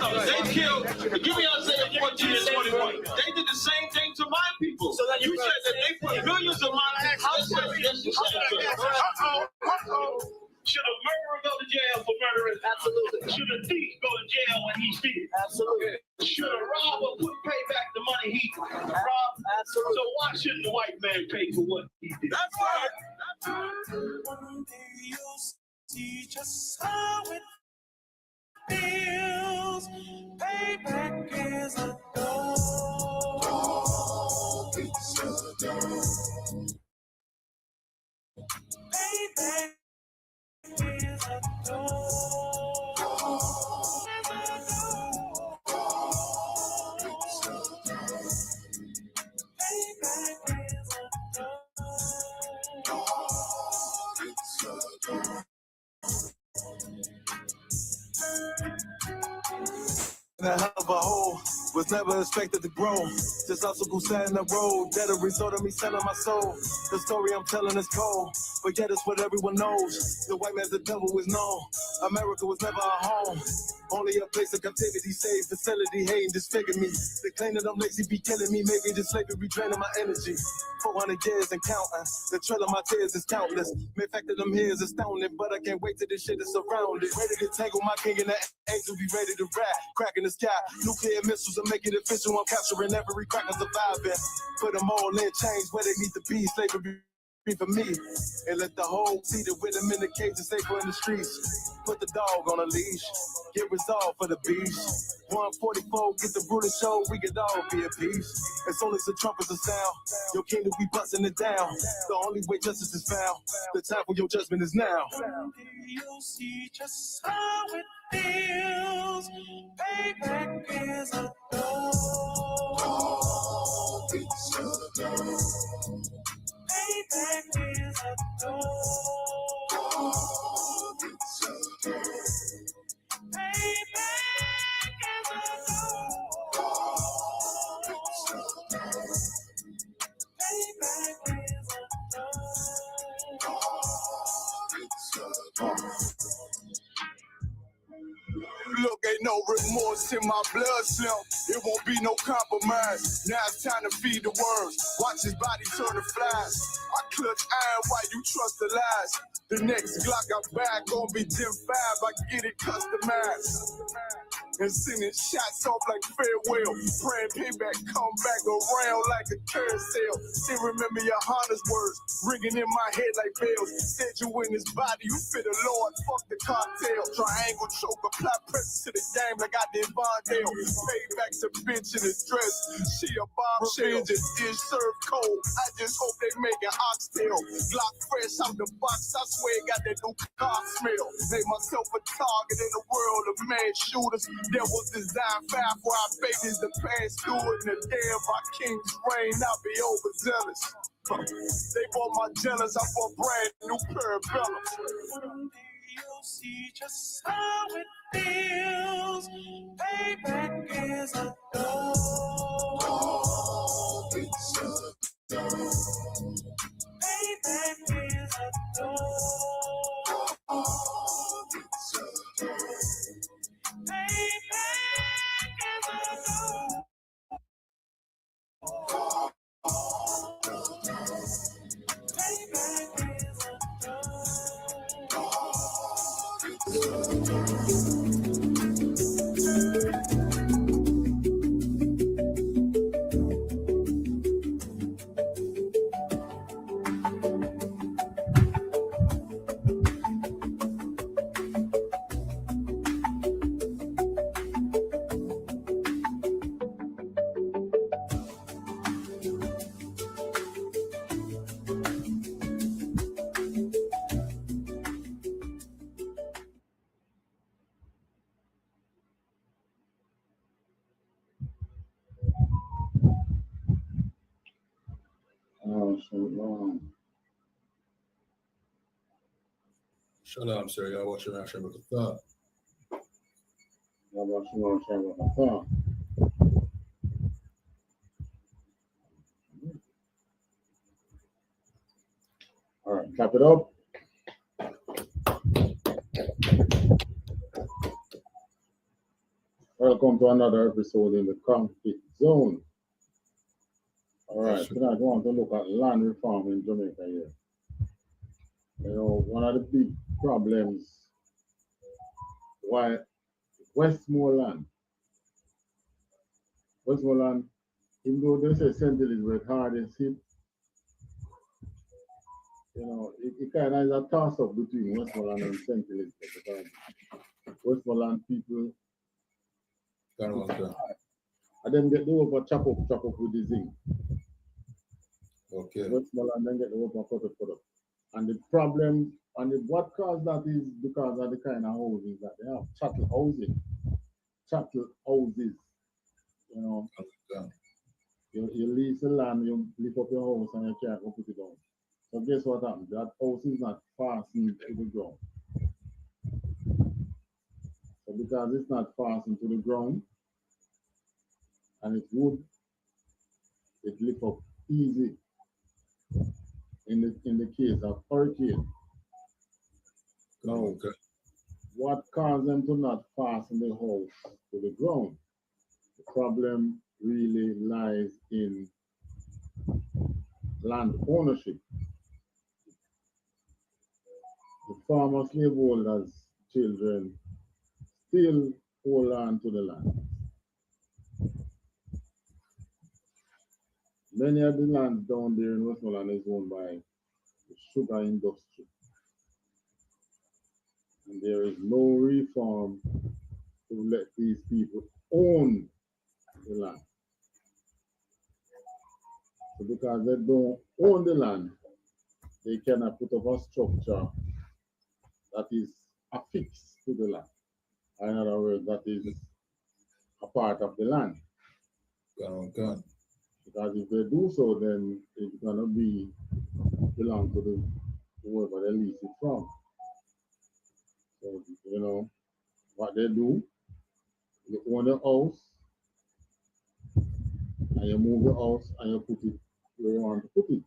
something. They killed, give me Isaiah 14 and 21. They did the same thing to my people. So then you said that they put millions of my houses. Yes, you said Should a murderer go to jail for murdering? Absolutely. Should a thief go to jail when he steals? Absolutely. Should a robber pay back the money he robbed? Absolutely. So why shouldn't the white man pay for what he did? That's right. One day you'll see just how it feels. Payback is a dog. It's a dog. Payback is a dog. Payback is a dog. In a hell of a hole, was never expected to grow. Just obstacles sat in the road, that a result of me selling my soul. The story I'm telling is cold, but yet it's what everyone knows. The white man's the devil is known. America was never our home. Only a place of captivity, safe facility, hating, disfigure me. They claim that I'm lazy, be killing me. Maybe this slavery draining my energy. 400 years and counting. The trail of my tears is countless. Main fact that I'm here is astounding, but I can't wait till this shit is surrounded. Ready to tangle my king and the angel, be ready to rap. Crack in the sky, nuclear missiles and make it official. I'm capturing every cracker surviving. Put them all in chains where they need to be. Slavery for me, and let the whole see the rhythm in the cage and safer in the streets. Put the dog on a leash, get resolved for the beast. 144, get the brutal show, we could all be at peace. As soon as the trumpets are sound, your kingdom be busting it down. The only way justice is found, the time for your judgment is now. You'll see just how it feels. Payback is a dog. It's a dog. Payback is a dog. It's a dog. Payback is a dog. It's a dog. Payback is a dog. It's a dog. Look, ain't no remorse in my blood slim. It won't be no compromise. Now it's time to feed the worms. Watch his body turn to flies. I clutch iron while you trust the lies. The next Glock I buy gon' be Gen 5. I get it customized. And sending shots off like farewell. Praying payback come back around like a carousel. Still remember YAHANNA's words ringing in my head like bells. Said you in his body, you fit the Lord, fuck the cocktail. Triangle choke, apply pressure to the game like I did Vondale. Payback to bitch in a dress. She a bombshell, just dish served cold. I just hope they make an oxtail. Glock fresh out the box, I swear it got that new car smell. Made myself a target in the world of mad shooters. There was design 5 for our babies to pass through it. In the day of our king's reign, I'll be overzealous. They bought my jealous, I bought brand new parabellums. One day you'll see just how it feels. Payback is a dog. It's a dog. Payback is a dog. It's a dog. Payback is a dog. Payback is a Shalom, sir. Y'all watching our show with the thought. All right, clap it up. Welcome to another episode in the conflict zone. All right, tonight we want to look at land reform in Jamaica here. You know, one of the big problems why Westmoreland, even though they say St. Elizabeth hardest hit, you know, it kind of is a toss up between Westmoreland and St. Elizabeth because Westmoreland people, and then get the over chop up with the zinc. Okay. Westmoreland then get the over cut up. And the problem, what caused that is because of the kind of houses that they have, chattel houses, you know. You lease the land, you lift up your house and you can't go put it down. So guess what happens? That house is not fastened to the ground. So because it's not fastened to the ground and it's wood, it lift up easy in the case of hurricane. Now, what caused them to not fasten the house to the ground? The problem really lies in land ownership. The former slaveholders' children still hold on to the land. Many of the land down there in Westmoreland is owned by the sugar industry. And there is no reform to let these people own the land. So because they don't own the land, they cannot put up a structure that is affixed to the land. In other words, that is a part of the land. Because if they do so, then it's gonna belong to the whoever they lease it from. So you know what they do, you own the house and you move the house and you put it where you want to put it.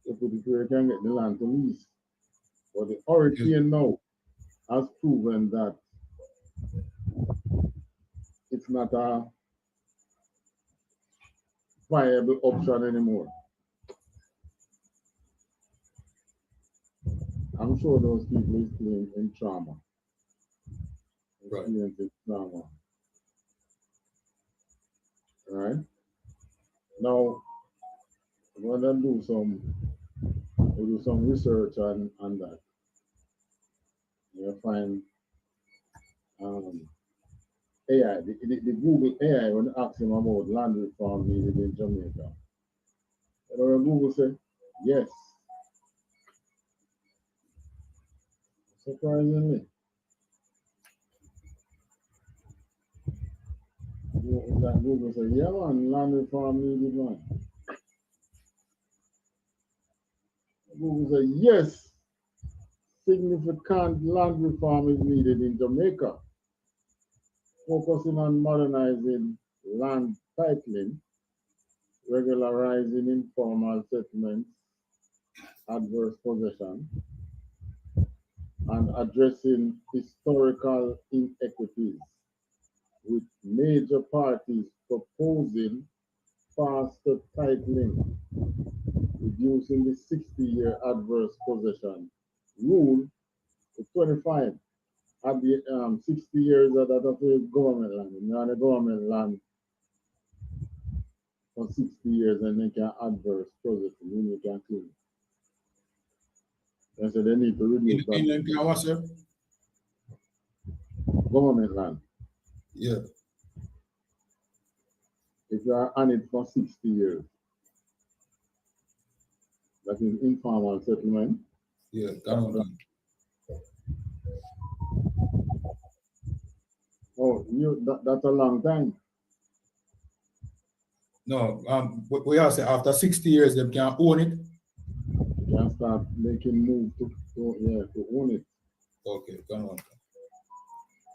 You put it where you can get the land to lease. But the hurricane now has proven that it's not a viable option anymore. I'm sure those people is still in trauma. Experiencing trauma. Right? Now we're gonna do some research on that. You'll find AI, the Google AI, when they ask them about land reform needed in Jamaica, you know, Google said yes. Surprisingly, Google said, yeah man, land reform needed, man. Google said yes, significant land reform is needed in Jamaica, focusing on modernizing land titling, regularizing informal settlements, adverse possession, and addressing historical inequities, with major parties proposing faster titling, reducing the 60-year adverse possession rule to 25. At the 60 years that of government land. You're on the government land for 60 years and they can adverse possession, you can claim. And so they need to reduce that. Government land. Yeah. If you are on it for 60 years, that is informal settlement. Yeah, that's a long time. No, we are saying after 60 years they can own it. You can start making moves to own it. Okay, come on.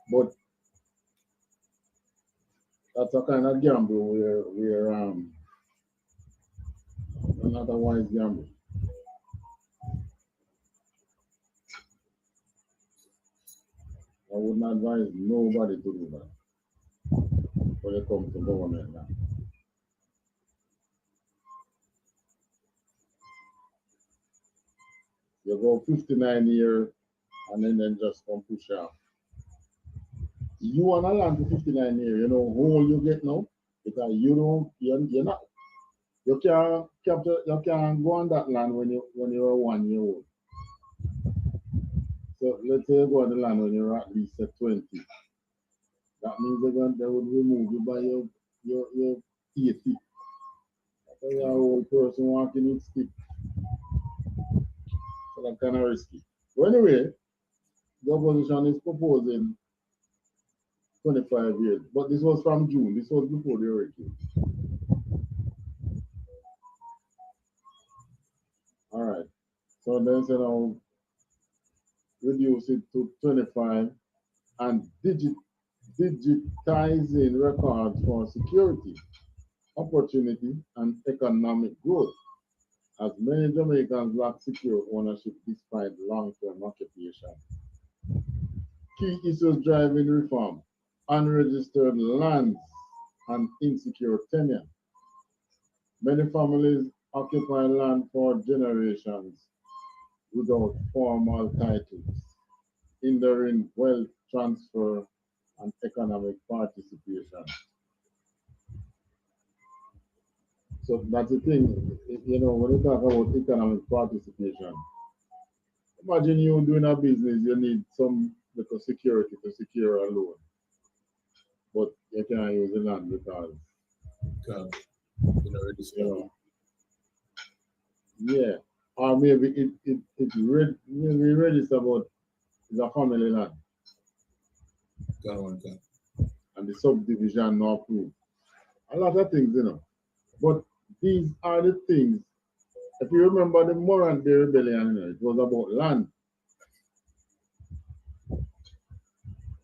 But that's a kind of gamble where not a wise gamble. I wouldn't advise nobody to do that when it comes to government land. You go 59 years and then just come push out. You want to land for 59 years, you know how old you get now? Because you're not, you can't capture, you can't go on that land when you're 1 year old. So let's say you go on the land when you're at least 20. That means they would remove you by your 80. You're an old person walking with stick. So that's kind of risky. But anyway, the opposition is proposing 25 years. But this was from June. This was before the hurricane. All right. So then say now reduce it to 25 and digitizing records for security, opportunity, and economic growth, as many Jamaicans lack secure ownership despite long-term occupation. Key issues driving reform: unregistered lands and insecure tenure. Many families occupy land for generations without formal titles, hindering wealth transfer and economic participation. So that's the thing, you know, when you talk about economic participation, imagine you doing a business, you need some little security to secure a loan, but you can't use the land because, you know, yeah, or maybe maybe register about the family land and the subdivision not approved. A lot of things, you know. But these are the things. If you remember the Morant Bay Rebellion, you know, it was about land.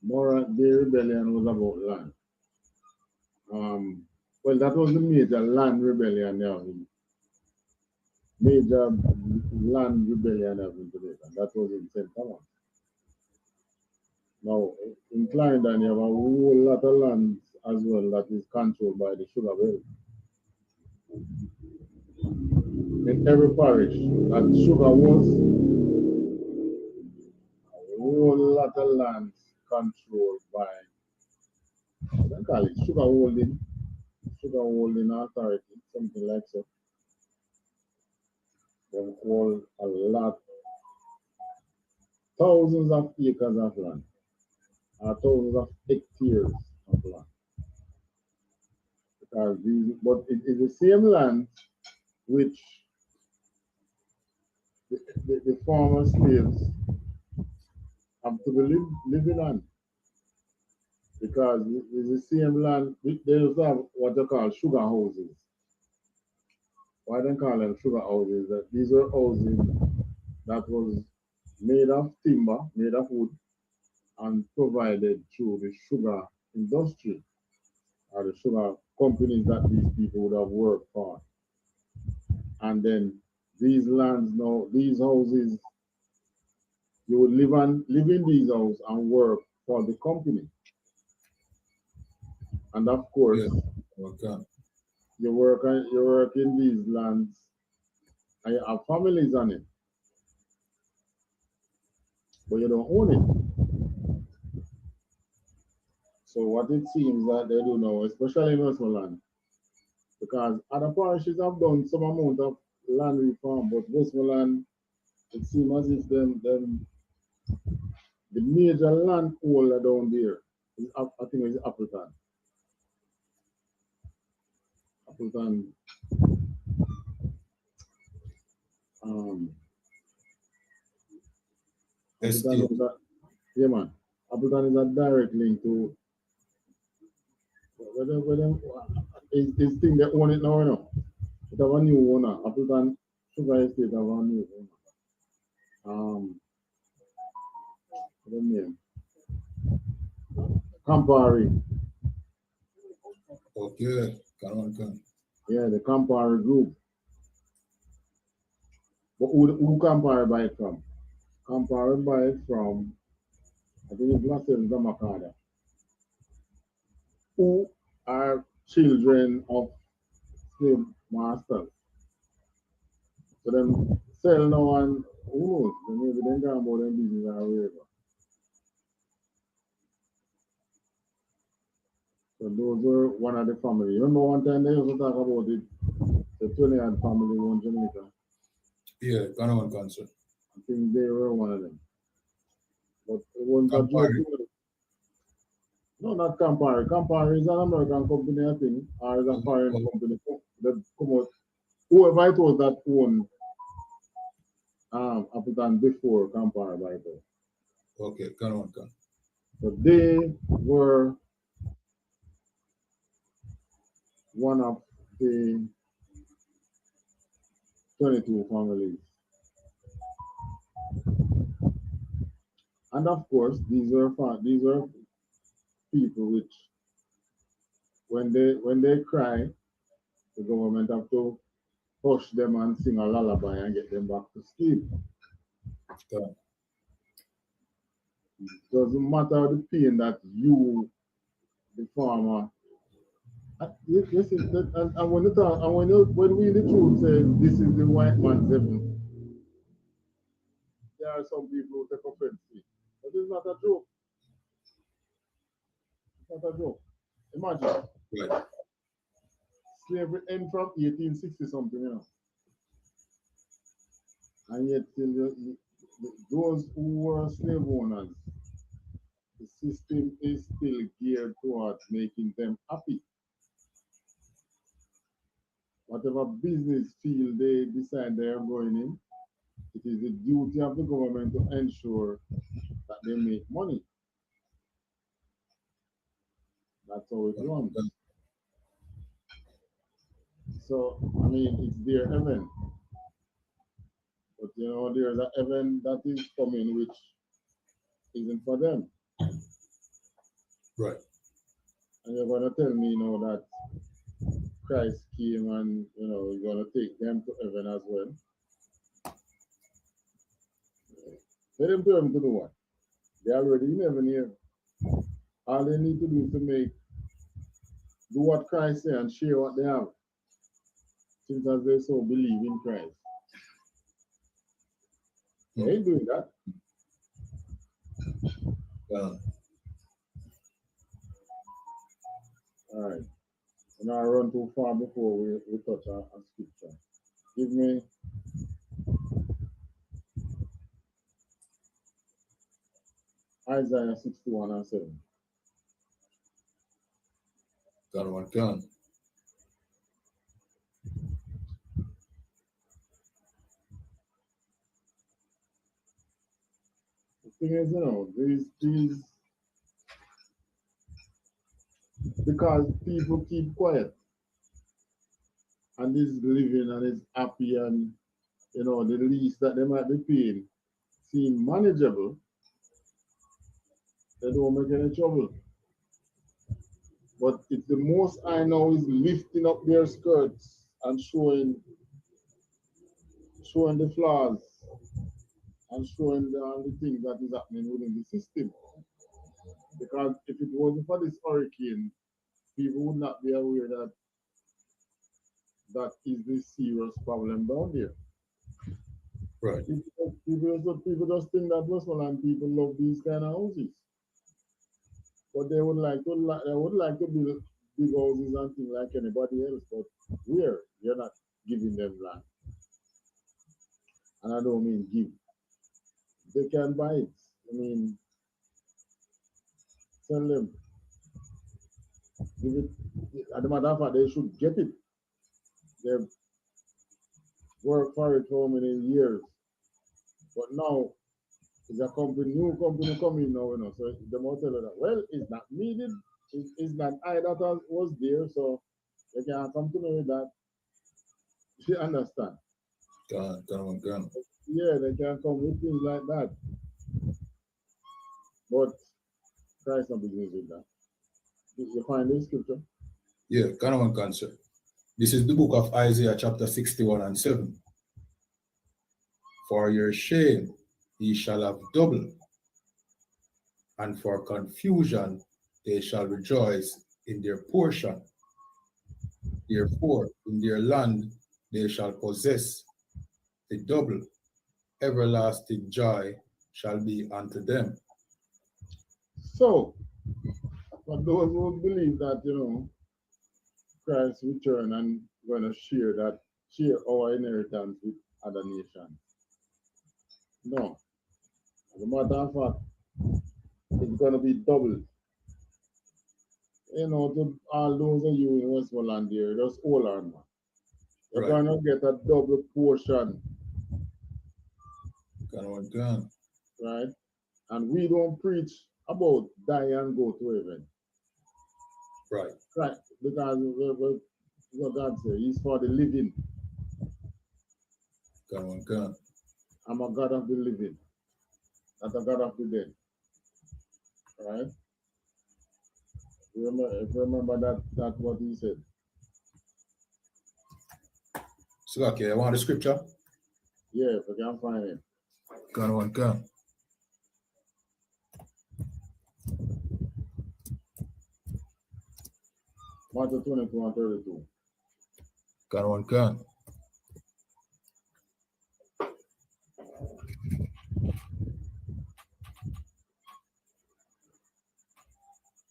Morant Bay Rebellion was about land. Well, that was the major land rebellion now. Major land rebellion in Jamaica. That was in St. Thomas. Now, in Clarendon, you have a whole lot of land as well that is controlled by the sugar belt. In every parish that sugar was, a whole lot of lands controlled by, I don't call it sugar holding authority, something like so. They hold a lot, thousands of acres of land, thousands of hectares of land. Because but it is the same land which the former slaves have to be living on. Because it's the same land, they used to have what they call sugar houses. Why they call them sugar houses? That these were houses that was made of timber, made of wood, and provided through the sugar industry or the sugar companies that these people would have worked for. And then these lands now, these houses, you would live in these houses and work for the company. And of course, you work in these lands and you have families on it, but you don't own it. So what it seems that they do now, especially in Westmoreland, because other parishes have done some amount of land reform, but Westmoreland, it seems as if the major landholder down there is, I think it's Appleton. Appleton, yeah, man. Appleton is a direct link to his thing they own it now, you know. It have a new owner. Appleton Sugar Estate have a new owner. What's the name? Campari. Okay, Yeah, the Campari group. But who Campari buy it from? Campari buy it from a think it's Latin Zamakada, who are children of slave masters. So them sell now and who knows, maybe they can about them business or whatever. So those were one of the family. Remember one time they used to talk about it, the 20 had family in Jamaica. Yeah, Ghanaian concert. I think they were one of them. But it wasn't a Campari. joke. No, not Campari. Campari is an American company, I think, or is a foreign company that come out. Whoever it was that owned African before Campari, by the way. Okay, Ghanaian concert. So they were one of the 22 families. And of course, these were people which, when they cry, the government have to hush them and sing a lullaby and get them back to sleep. Okay. It doesn't matter the pain that you, the farmer, listen, and when when we the truth say this is the white man's heaven, there are some people who take offense to it. But it's not a joke. It's not a joke. Imagine. Right. Slavery ended from 1860 something, you know. And yet till those who were slave owners, the system is still geared towards making them happy. Whatever business field they decide they are going in, it is the duty of the government to ensure that they make money. That's how it runs. So, I mean, it's their heaven. But, you know, there's a heaven that is coming which isn't for them. Right. And you're going to tell me, you know, that Christ came and, you know, he's going to take them to heaven as well. Let them to heaven to do what? They're already in heaven here. All they need to do is to do what Christ said and share what they have, since as they so believe in Christ. They ain't doing that. All right. And I run too far before we touch a scripture. Give me Isaiah 61 and 7. Ghanaian concert. The thing is, you know, these because people keep quiet and is living and is happy and, you know, the least that they might be paying seem manageable, they don't make any trouble. But it's the most I know is lifting up their skirts and showing the flaws and showing the things that is happening within the system. Because if it wasn't for this hurricane, people would not be aware that that is the serious problem down there. Right. People just think that Westmoreland people love these kind of houses. But they would like to build big houses and things like anybody else, but you're not giving them land. And I don't mean give. They can buy it. I mean, sell them. Give it. As a matter of fact, they should get it. They've worked for it for many years. But now, it's a new company coming now, you know, so the more tell that, well, it's not needed. It's not I that was there, so they can come to me with that. You understand? Ghanaian. Yeah, they can come with things like that. But Christ not business with that. You find this scripture? Yeah, Ghanaian concert. This is the book of Isaiah chapter 61 and 7. For your shame, ye shall have double. and for confusion they shall rejoice in their portion. Therefore, in their land they shall possess the double. Everlasting joy shall be unto them. So, for those who believe that, Christ return and going to share our inheritance with other nations. No. As a matter of fact, it's going to be double. To all those of you in Westmoreland here, just hold on, man. You're Right. going to get a double portion. Gun. Right? And we don't preach about die and go to heaven. Right. Right. Because what God says, He's for the living. Gun. I'm a God of the living, not a God of the dead. Right? If you remember that's what He said. So, okay, I want the scripture. Yeah, if I can find it. Gun. Matthew 22 and 32. Gun.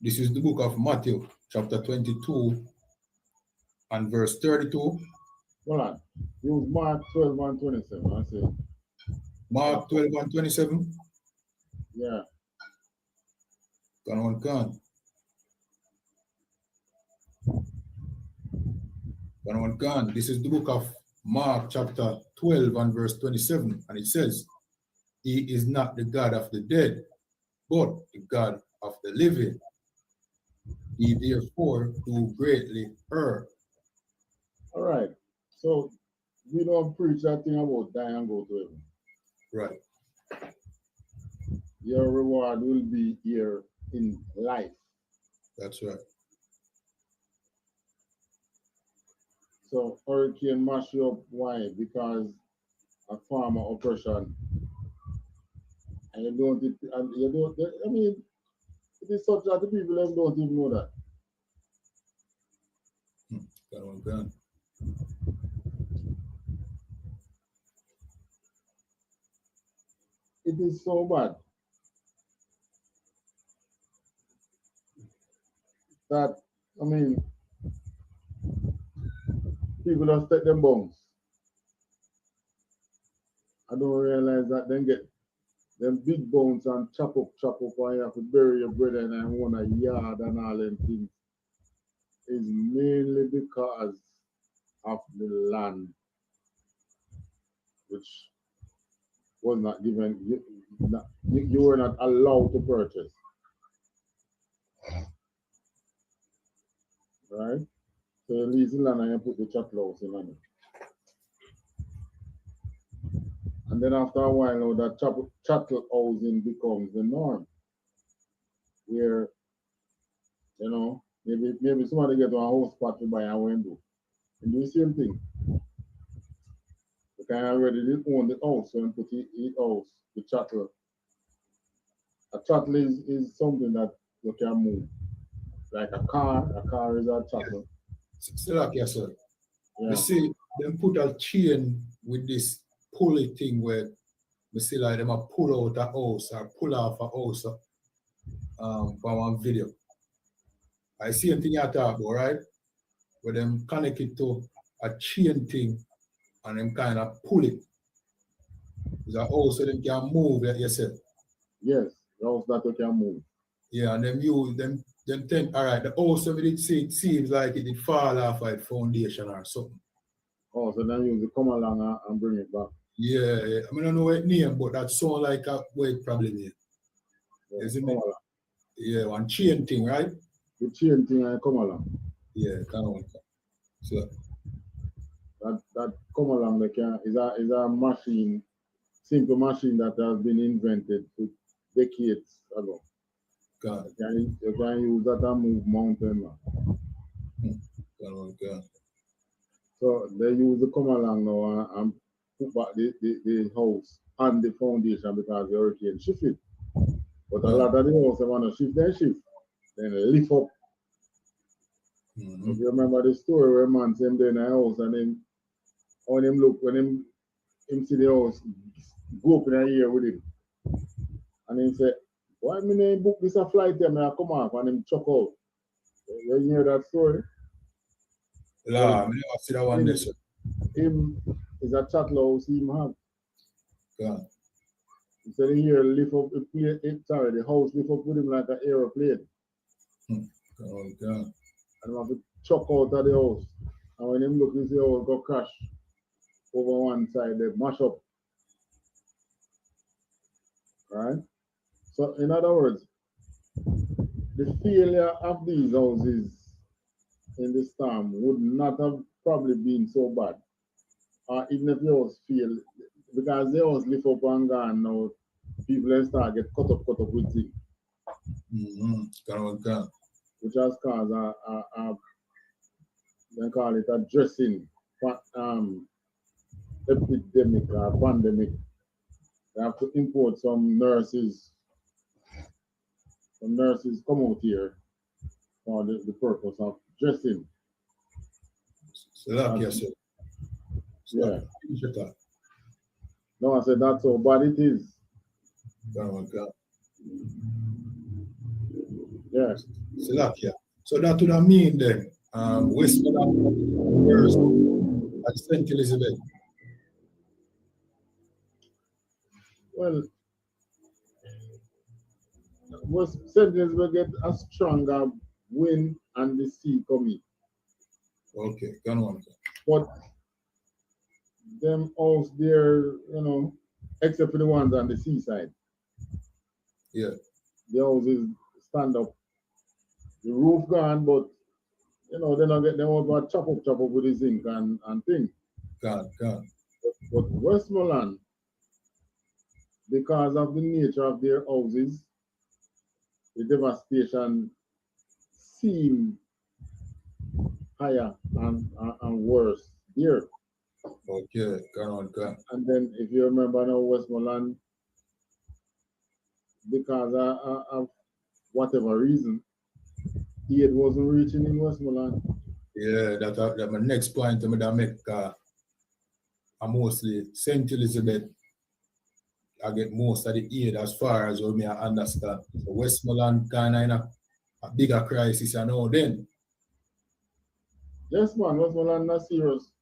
This is the book of Matthew, chapter 22 and verse 32. Hold on. Use Mark 12 and 27. I say. Mark 12 and 27. Yeah. Gun. This is the book of Mark, chapter 12 and verse 27. And it says, He is not the God of the dead, but the God of the living. He therefore do greatly err. All right. So we don't preach that thing about die and go to heaven. Right. Your reward will be here in life. That's right. So hurricane mash you up. Why? Because a farmer oppression. And you don't, I mean, it is such that the people don't even know that. Gun. It is so bad that, I mean, people don't take them bones. I don't realize that then get them big bones and chop up, and you have to bury your brother in a yard and all them things. Is mainly because of the land, which was not given, you were not allowed to purchase. Right? So you lease the land and you put the chattel house in on it. And then after a while, now that chattel housing becomes the norm. Where, maybe somebody get a house spot to buy a window. And do the same thing. You can already own the house and put the house, the chattel. A chattel is something that you can move. Like a car is a chattel. Still like yes, sir. Yeah. You see, them put a chain with this pulley thing where we see like them a pull out a house or pull off a house from one video. I see a thing you talk about, right? Where them connect it to a chain thing and them kind of pull it. It's a house so them can move like yourself. Yes, the house that you can move. Yeah, and them use them think, all right, the house of it seems like it did fall off at foundation or something. Oh, so then you come along and bring it back. Yeah. I mean, I don't know what name, but that sounds like a weight probably name. Yeah, Isn't it? Yeah, one chain thing, right? The chain thing and come along. Yeah, kind of. So that come along is a machine, simple machine that has been invented decades ago. God. You can use that and move mountain. God. So they use the come along now and put back the house and the foundation because the hurricane shift it. But a lot of the house, they want to shift, then lift up. If you remember the story where man same day in the house and then on him look when him see the house go up in a year with him. And he said, why me name book this a flight here, I come off and him chuck out. You hear that story? La, I see that one there. Him is a chattel house him have. Yeah. He said here lift up the plane, the house lift up with him like an aeroplane. Oh God. And he have to chuck out of the house. And when him look, he see how it go crash over one side, they mash up. Right? So in other words, the failure of these houses in the storm would not have probably been so bad. Even if the house fail, because the house lift up and gone now, people start get cut up with things. Which has caused they call it a dressing epidemic or pandemic. They have to import some nurses. Some nurses come out here for the purpose of dressing. So that, yes, sir. Yeah. No, I said that's how bad it is. Yeah. So that, yeah. So that would have mean then, Westmoreland first at St. Elizabeth. Well, St. Elizabeth get a stronger wind and the sea coming. Okay, come on. But them house there, except for the ones on the seaside. Yeah. The houses stand up. The roof gone, but they don't get them over chop up with the zinc and thing. God. But Westmoreland, because of the nature of their houses, the devastation seemed higher and worse there. Okay, God. And then if you remember now, Westmoreland, because of whatever reason, aid wasn't reaching in Westmoreland. Yeah, that's my next point to me that make mostly St. Elizabeth. I get most of the aid as far as what I understand. So Westmoreland kind of in a bigger crisis and all then. Yes, man, Westmoreland not serious.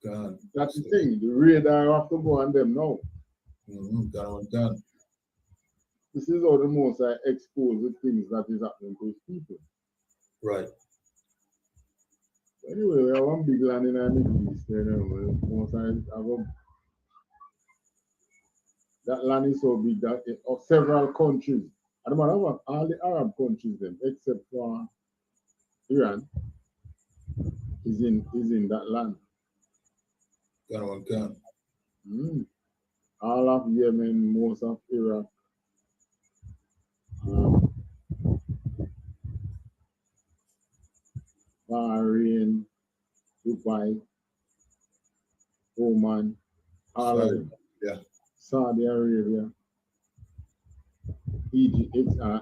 God. That's the thing. The radar have to go on them now. God. This is how the most I expose the things that is happening to people. Right. Anyway, we have one big land in the Middle East. That land is so big that of several countries. I don't know all the Arab countries them, except for Iran, is in that land. God. All of Yemen, most of Iraq. Bahrain, Dubai, Oman, all of them. Yeah. Saudi Arabia, Egypt.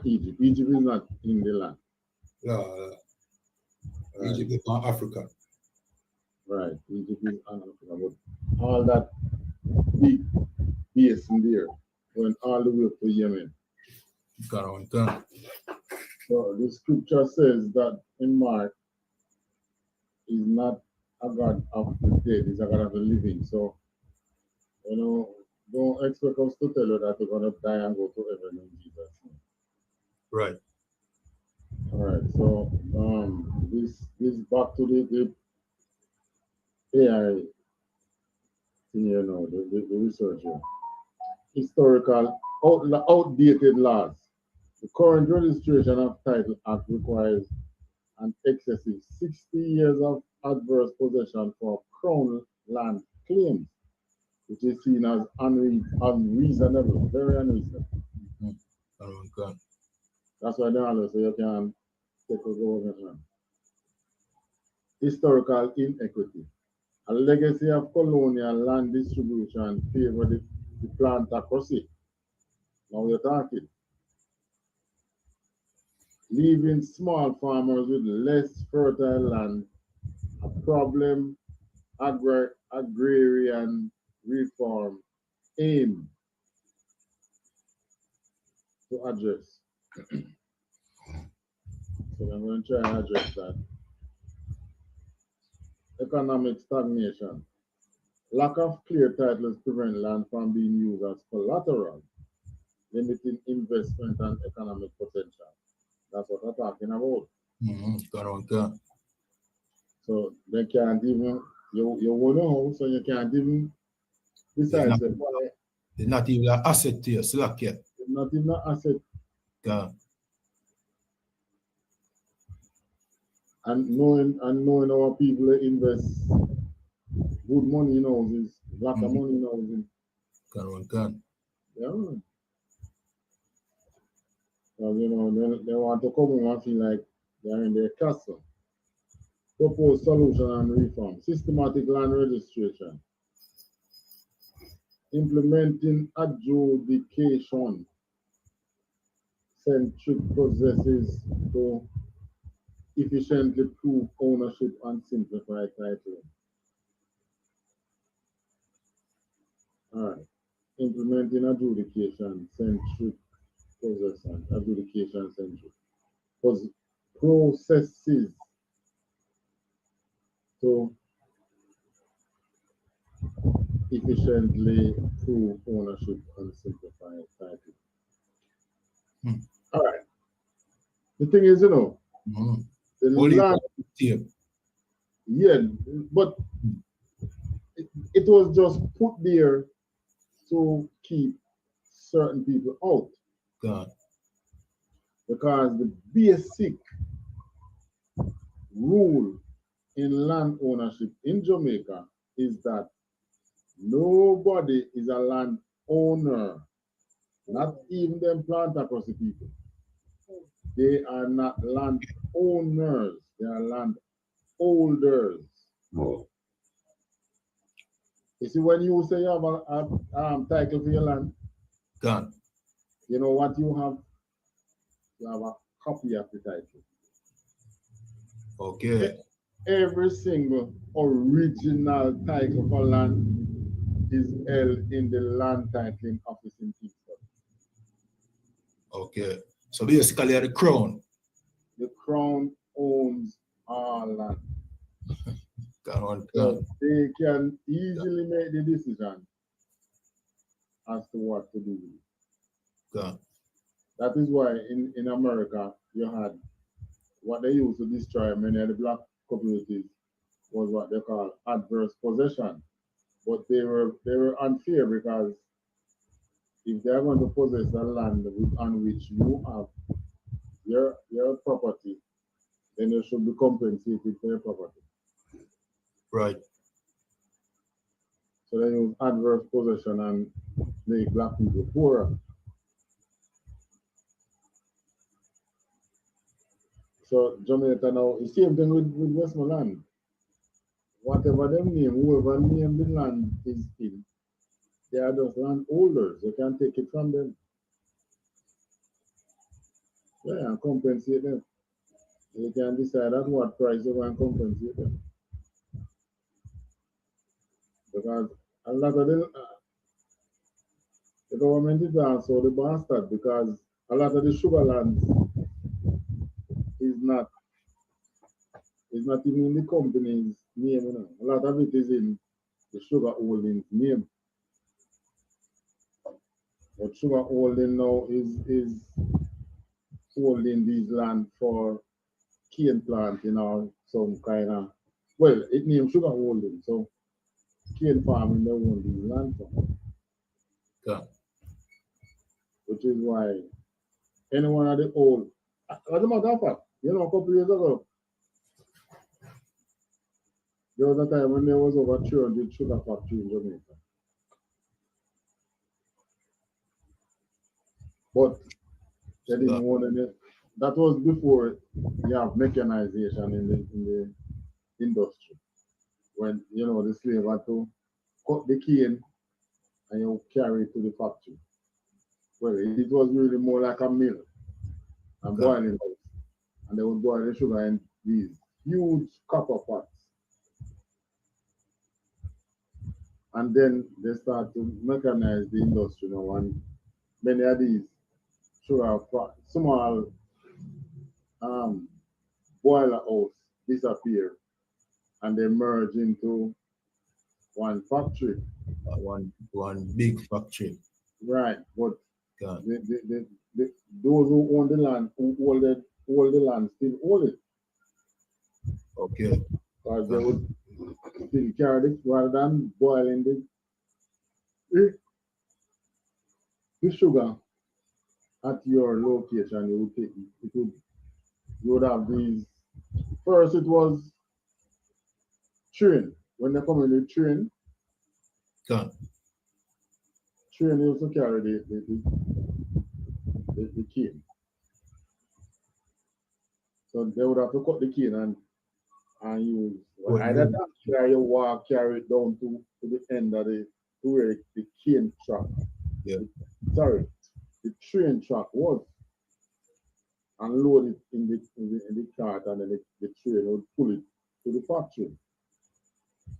Egypt. Egypt is not in the land. Egypt is on Africa. Right. Egypt is on Africa. But all that big base in there went all the way up to Yemen. God. So the scripture says that in Mark is not a God of the dead, he's a God of the living. So, don't expect us to tell you that you're going to die and go to heaven in Jesus' name. Right. All right. So, this back to the AI thing, the research here. Historical, outdated laws. The current registration of Title Act requires an excessive 60 years of adverse possession for crown land claims, which is seen as unreasonable, very unreasonable. God. That's why they always say you can take a government land. Historical inequity. A legacy of colonial land distribution favor the plantocracy. Now we're talking. leaving small farmers with less fertile land, a problem agrarian reform aim to address. So I'm going to try and address that. Economic stagnation. Lack of clear titles prevent land from being used as collateral, limiting investment and economic potential. That's what we're talking about. So they can't even, you own a house, so you can't even decide. It's not even an asset to you, slack yet. It's not even an asset. And knowing our people invest good money in houses, lot of money in houses. Yeah. Because they want to come home and feel like they're in their castle. Propose solution and reform. Systematic land registration. Implementing adjudication centric processes to efficiently prove ownership and simplify titling. All right. Implementing adjudication centric process and adjudication centric processes to efficiently prove ownership and simplify title. All right. The thing is, the land, yeah, but it was just put there to keep certain people out. Because the basic rule in land ownership in Jamaica is that nobody is a land owner, not even them plantacosi people. They are not land owners, they are land holders. You see, when you say you have a title for your land, you know what you have? You have a copy of the title. Okay. Every single original title for land is held in the land titling office in Kingston. Okay. So basically, the crown. The crown owns all land. So they can easily make the decision as to what to do with it. That is why in America you had what they used to destroy many of the black communities was what they call adverse possession. But they were unfair because if they are going to possess the land on which you have your property, then you should be compensated for your property. Right. So they use adverse possession and make black people poorer. So Jamaica now, the same thing with Westmoreland. Whatever them name, whoever name the land is in, they are just landholders. You can't take it from them. Yeah, and compensate them. You can decide at what price you want to compensate them. Because a lot of them, the government is also the bastard because a lot of the sugar lands is not even in the company's name. A lot of it is in the sugar holding's name. But sugar holding now is holding these land for cane planting or some kind of, well, it named sugar holding, so cane farming they own these land for. Which is why anyone at the old, as a matter of fact, a couple of years ago, there was a time when there was over 300 sugar factories in Jamaica. But they didn't want any. That was before you have mechanization in the industry. When the slave had to cut the cane and you carry it to the factory. Well, it was really more like a mill and boiling house. and they would boil the sugar in these huge copper pots. And then they start to mechanize the industry now, and many of these sugar small boiler house disappear, and they merge into one factory. One big factory. Right, but Yeah. those who own the land, who hold the land, still hold it. Okay. Because they would still carry it rather than boiling the sugar at your location. You would take you would have these. First, it was train. When they come in the train used to carry the cane. So they would have to cut the cane and use either that carry walk, carry it down to the end of to where the cane track. Yeah. Sorry, the train track was, and load it in the cart, and then the train would pull it to the factory.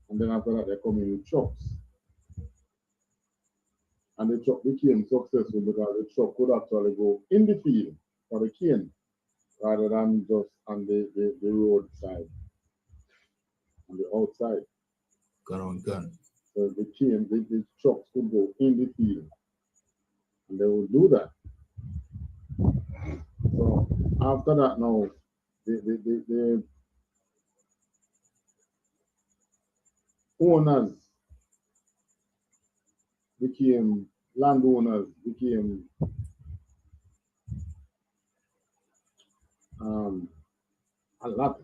And then after that, they come in with trucks. And the truck became successful because the truck could actually go in the field for the cane rather than just on the roadside, on the outside. Gun. So the trucks could go in the field, and they would do that. So after that, now the owners became landowners, became a lot,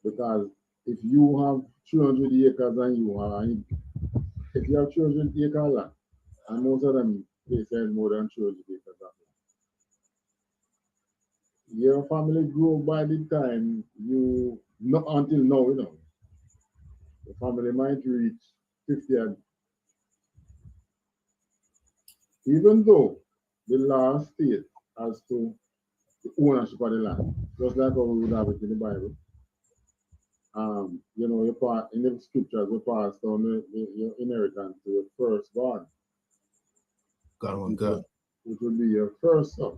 because if you have 200 acres and if you have 200 acre land, and most of them places more than 200 acres of land, your family grow by the time you, not until now, the family might reach 50 and even though the law states as to the ownership of the land, just like how we would have it in the Bible. Your part in the scriptures, we pass down your inheritance to your firstborn. It will be your first son.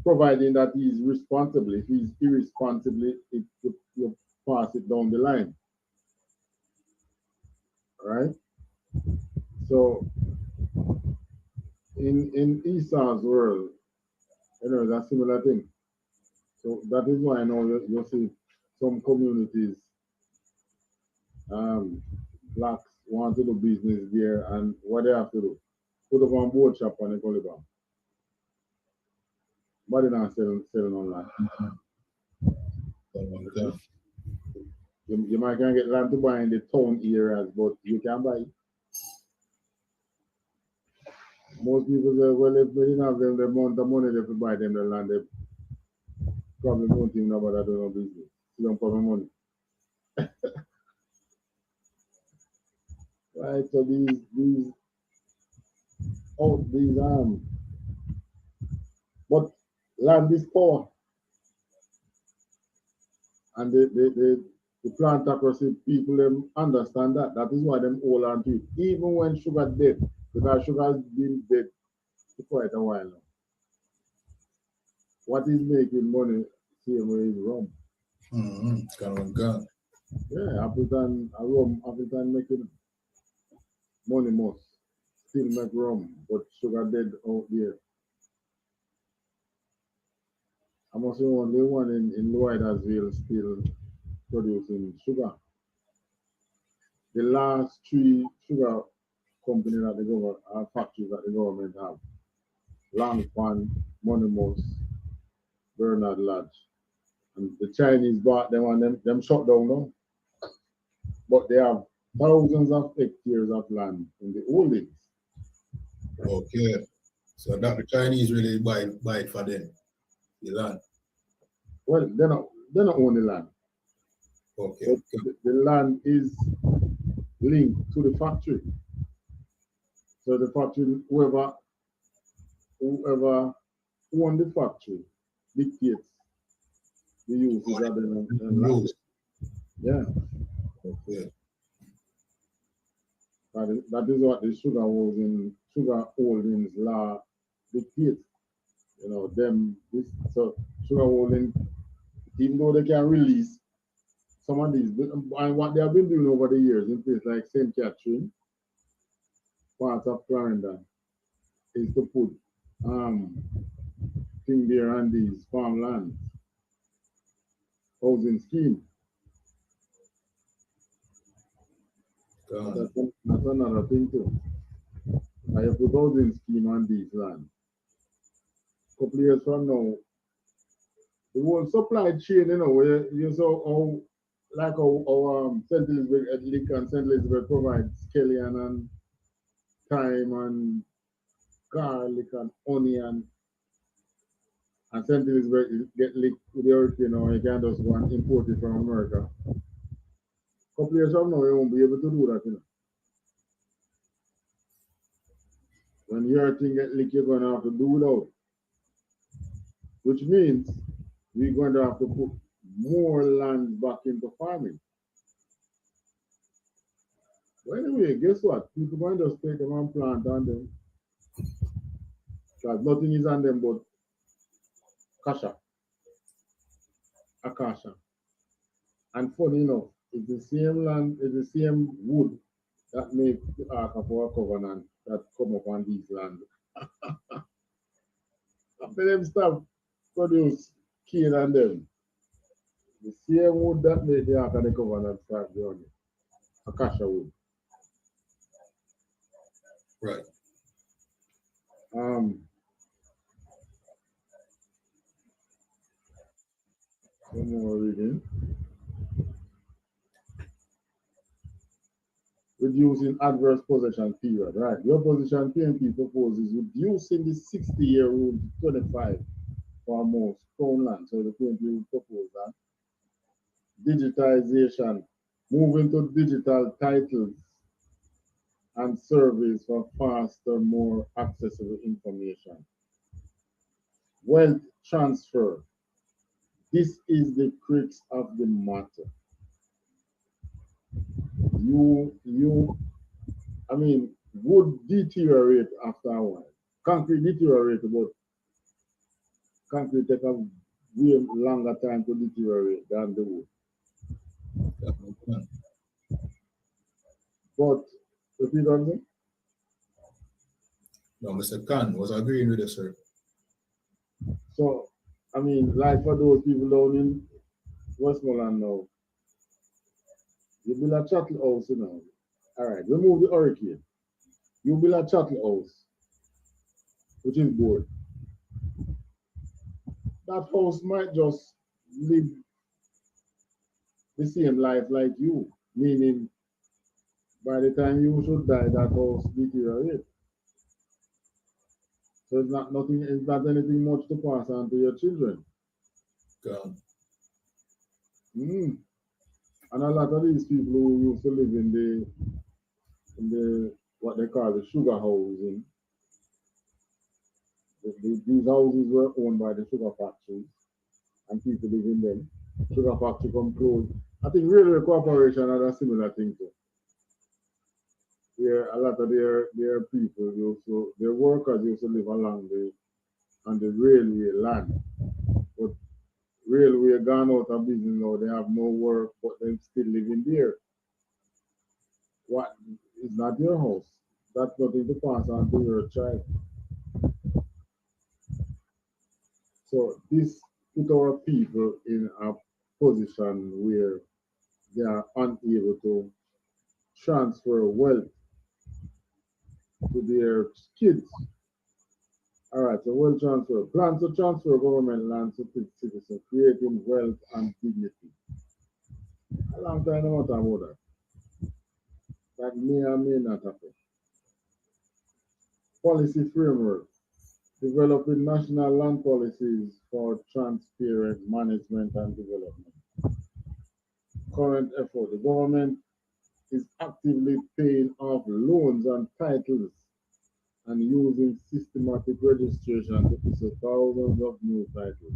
Providing that he's responsible. If he's irresponsible, you pass it down the line. Right? So in Esau's world, it's a similar thing. So that is why I know you see some communities, blacks want to do business there, and what they have to do, put up one board shop on the gully bar. But they're not selling online. You might can get land to buy in the town areas, but you can buy. Most people say, well, if they didn't have them the amount of money they could buy them the land, they probably don't think about that doing no business. You don't put money. Right, so but land is power. And the plantocracy people them understand that. That is why them hold on to it. Even when sugar dead, because sugar has been dead for quite a while now. What is making money same way is rum. Gun. Yeah, Appleton making money most. Still make rum, but sugar dead out there. I must say only one in Lloydersville still producing sugar. The last 3 sugar companies that the government factories that the government have, Langfan, Monimos, Bernard Lodge, and the Chinese bought them and them shut down now. But they have thousands of hectares of land in the holdings. Okay. So that the Chinese really buy it for them, the land. Well, they don't own the land. Okay. The land is linked to the factory. So the factory, whoever owned the factory dictates the uses of the land. Yeah. Okay. That is what the sugar holdings law dictates. You know, so sugar holding, even though they can release some of these, and what they have been doing over the years in places like St. Catherine, parts of Florida, is to put thing there on these farmlands, housing scheme. That's another thing too. I have put housing scheme on these lands. A couple years from now, the whole supply chain, you know, where you saw how, like how St. Elizabeth Lick and St. Elizabeth provide scallion and thyme and garlic and onion, and St. Elizabeth get licked with the hurricane, you know, you can just go and import it from America. A couple years from now, you won't be able to do that, you know. When your thing get licked, you're going to have to do without. Which means we're going to have to put more land back into farming. Well, anyway, guess what? People going to just take them and plant on them. Because nothing is on them but akasha. And funny enough, it's the same land, it's the same wood that make the Ark of our Covenant that come up on these lands. After them stop produce cane and them, the same wood that made the Ark of the Covenant start growing. Akasha wood. Right. One more reading. Reducing adverse possession period, right? Your position PNP proposes reducing the 60-year rule to 25 for most crown land. So the PNP will propose that. Digitization, moving to digital titles and surveys for faster, more accessible information. Wealth transfer. This is the crux of the matter. Wood deteriorate after a while. Concrete deteriorate, but concrete take a way longer time to deteriorate than the wood. But repeat what I'm saying? No, Mr. Khan was agreeing with you, sir. So, like for those people down in Westmoreland now, you build a chattel house, you know. All right, remove the hurricane. You build a chattel house, which is board. That house might just live the same life like you, meaning by the time you should die, that house deteriorates. So it's not anything much to pass on to your children. Gone. And a lot of these people who used to live in the what they call the sugar housing, these houses were owned by the sugar factories, and people live in them. Sugar factory come close. I think Railway Corporation had a similar thing too. Where a lot of their people their workers used to live on the railway land. But railway gone out of business now, they have no work, but they still living there. What is not your house? That's nothing to pass on to your child. So this put our people in a position where they are unable to transfer wealth to their kids. All right, so wealth transfer. Plans to transfer government land to citizens, creating wealth and dignity. A long time I talk about that. That may or may not happen. Policy framework. Developing national land policies for transparent management and development. Current effort. The government is actively paying off loans and titles and using systematic registration to issue thousands of new titles.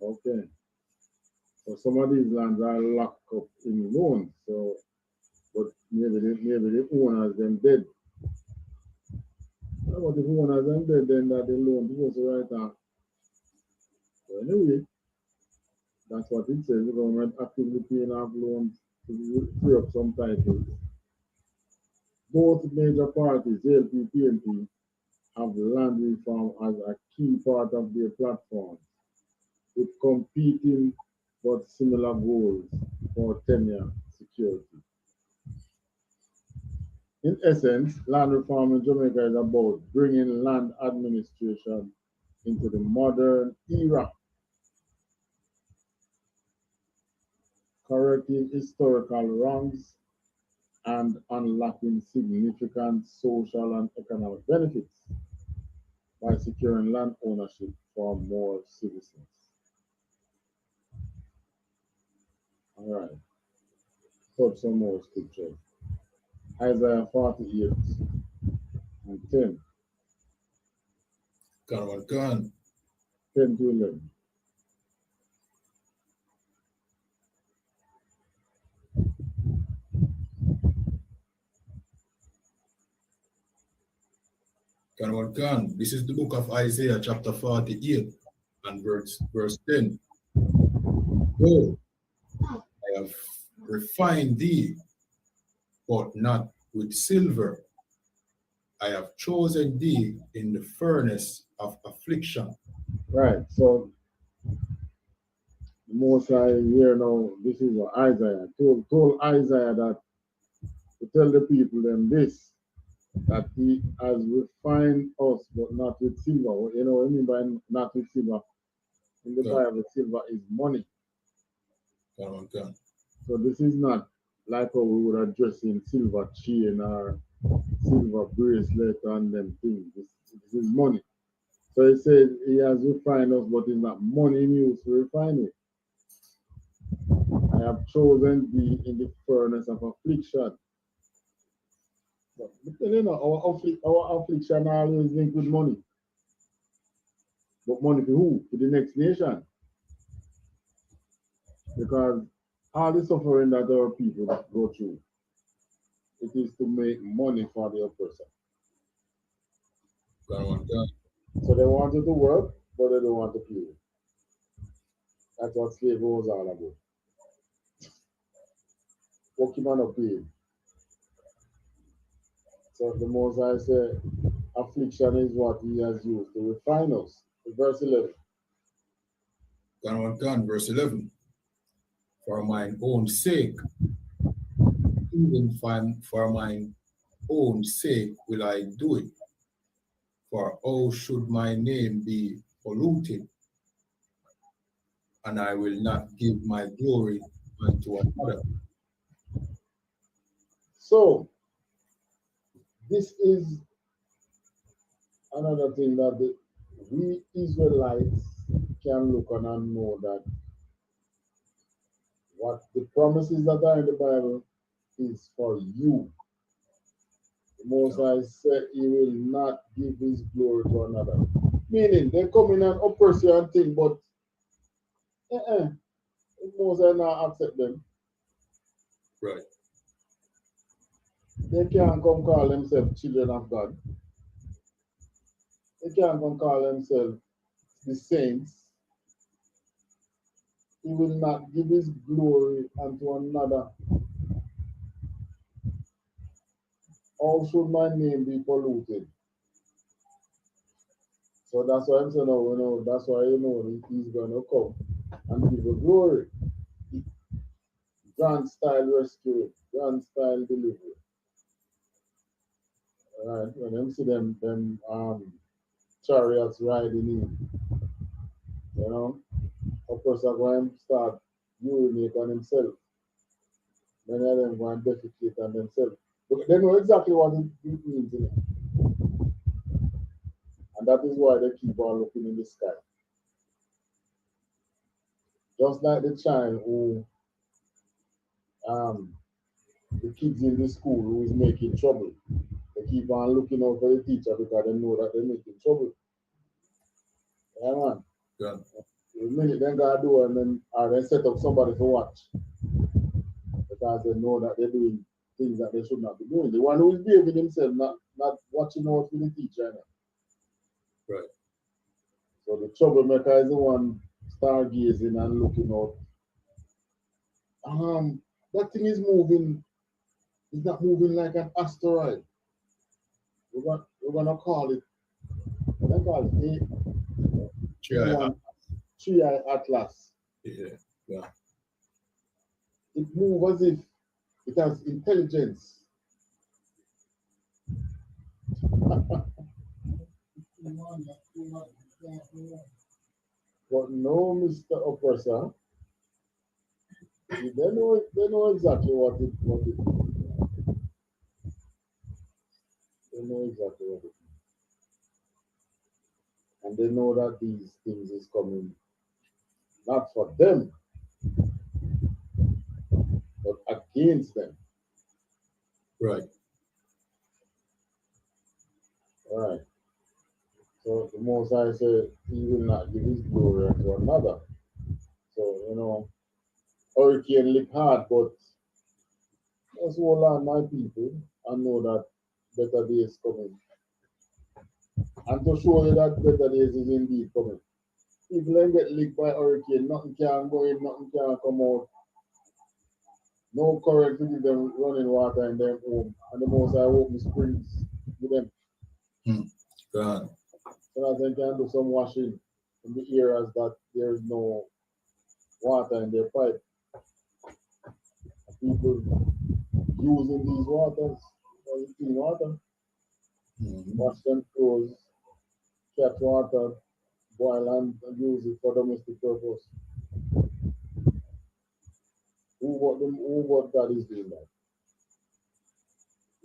Okay. So some of these lands are locked up in loans. So, but maybe the owners them dead. What if the owners them dead? Then that the loan goes right off. So anyway, that's what it says. The government actively paying off loans to free up some titles. Both major parties, ALP, PNP, have land reform as a key part of their platform, with competing but similar goals for tenure security. In essence, land reform in Jamaica is about bringing land administration into the modern era, correcting historical wrongs, and unlocking significant social and economic benefits by securing land ownership for more citizens. All right, put some more scriptures. Isaiah 48 and 10, Karawan 10 to 11. Khan. This is the book of Isaiah, chapter 48, and verse 10. Go, I have refined thee, but not with silver. I have chosen thee in the furnace of affliction. Right, so the Most High here now, this is what Isaiah told Isaiah that to tell the people them this, that he has refined us, but not with silver. You know what I mean by not with silver? In the Bible, silver is money. Khan. So this is not like how we would address in silver chain or silver bracelet and them things. This is money. So he says he has refined us, but it's not money in use to refine it. I have chosen thee in the furnace of affliction. But you know, our affliction always linked with money. But money for who? For the next nation. Because all the suffering that our people go through, it is to make money for the oppressor. Khan. So they want you to work, but they don't want to play. That's what slavery was all about. Working on a play. So the Most High said, affliction is what he has used to refine us. Verse 11. Khan, verse 11. For mine own sake, even for mine own sake will I do it. For how should my name be polluted? And I will not give my glory unto another. So, this is another thing that we Israelites can look on and know that what the promises that are in the Bible is for you. The Most High said he will not give his glory to another. Meaning, they come in and oppress you and think, but the Most High not accept them. Right. They can't come call themselves children of God. They can't come call themselves the saints. He will not give his glory unto another. How should my name be polluted? So that's why I'm saying, that's why he's going to come and give a glory. Grand style rescue, grand style delivery. All right, when them see them chariots riding in, a person going to start urinate on himself. Many of them going to defecate on themselves. But they know exactly what it means. And that is why they keep on looking in the sky. Just like the child who, the kids in the school who is making trouble. They keep on looking out for the teacher because they know that they're making trouble. Yeah, man. Yeah. The minute they gotta do it, and then they set up somebody to watch because they know that they're doing things that they should not be doing. The one who is behaving himself, not watching out for the teacher. Right. So the troublemaker is the one stargazing and looking out. That thing is moving. It's not moving like an asteroid. We're gonna call it. We're gonna call it Three-Eye Atlas. Yeah. Yeah. It moves as if it has intelligence. But no, Mr. Oppressor, they know exactly what it they know exactly what it is. And they know that these things is coming not for them, but against them. Right. All right. So the Most High said he will not give his glory unto another. So, hurricane lick hard, but just hold on, my people, and know that better days coming. And to show you that better days is indeed coming. People then get licked by hurricane, nothing can go in, nothing can come out. No current to give them running water in their home. And the Most High open springs with them. God. So that they can do some washing in the areas that there is no water in their pipe. People using these waters, clean water, wash them clothes, catch water, boil and use it for domestic purpose. Who God is doing that?